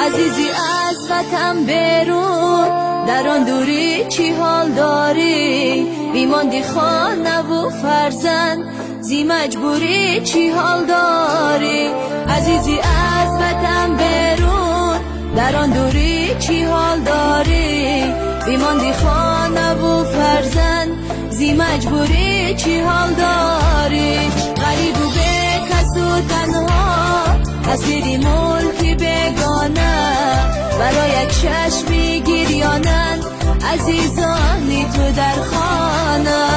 عزیزی از وطن برون، در آن دوری چی حال داری؟ بیماندی خانه و فرزند، زی مجبوری چی حال داری؟ عزیزی از وطن برون، در آن دوری چی حال داری؟ بیماندی خانه و فرزند، زی مجبوری چی حال داری؟ غریب و به کس و تنها، اسیری ملکی بگانه، برای چشمی گریانند عزیزانی تو در خانه.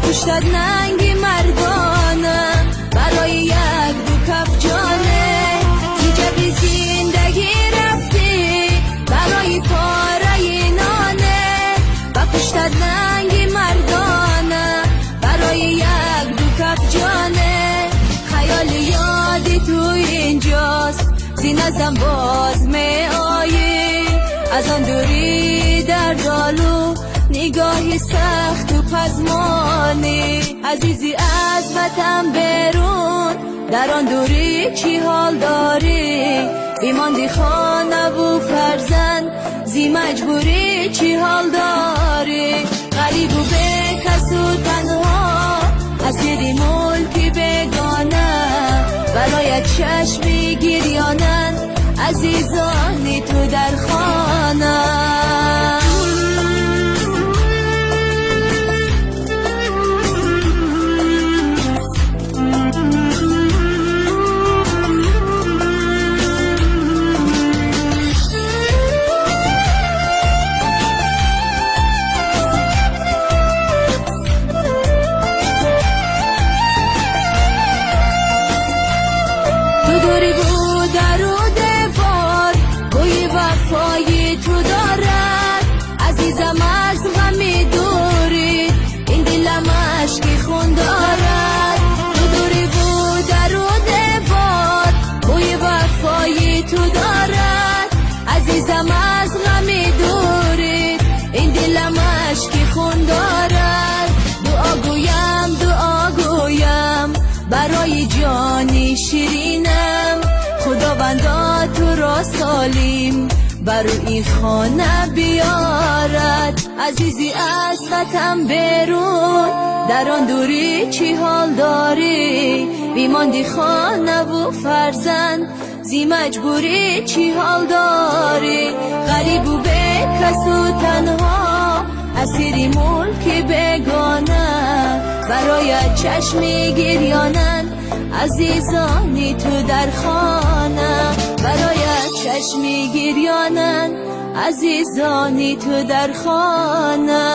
پشتت ننگی مردانه، برای یک دو کف جانه، دیگه بی زندگی رفتی برای پاره نانه. و پشتت ننگی مردانه، برای یک دو کف جانه. خیال یادی تو اینجاست، زینزم باز می آیی، از آن دوری در دالو نگاهی سخت و پزمانی. عزیزی از وطن برون، در آن دوری چی حال داری؟ بیماندی خانه و فرزند، زی مجبوری چی حال داری؟ غریب و به کس و تنها، اسیری ملکی بگانه، برای چشمی گریانند عزیزانی تو در خانه. دوری بود در و دبار، بوی وفای تو دارد، عزیزم از غمی دوری، این دلم عشقی خون دارد. دوری بود در و دبار، بوی وفای تو دارد، عزیزم از غمی دوری، این دلم عشقی خون دارد. دعا گویم برای جانی شیرینم، خداوندا تو را سالم بر این خانه بیارد. عزیزی از وطن برون، در آن دوری چی حال داری؟ بیماندی خانه و فرزند، زی مجبوری چی حال داری؟ غریب و به کس و تنها، اسیری ملکی بگانه، برای چشمی گریانند عزیزانی تو در خانه. برای چشمی گریانند عزیزانی تو در خانه.